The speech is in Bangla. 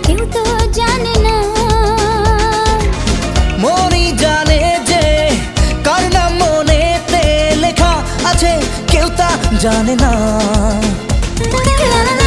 কেউ তো জানে না। মনই জানে যে কার নাম মনেতে লেখা আছে, কেউ তা জানে না। লা লা লা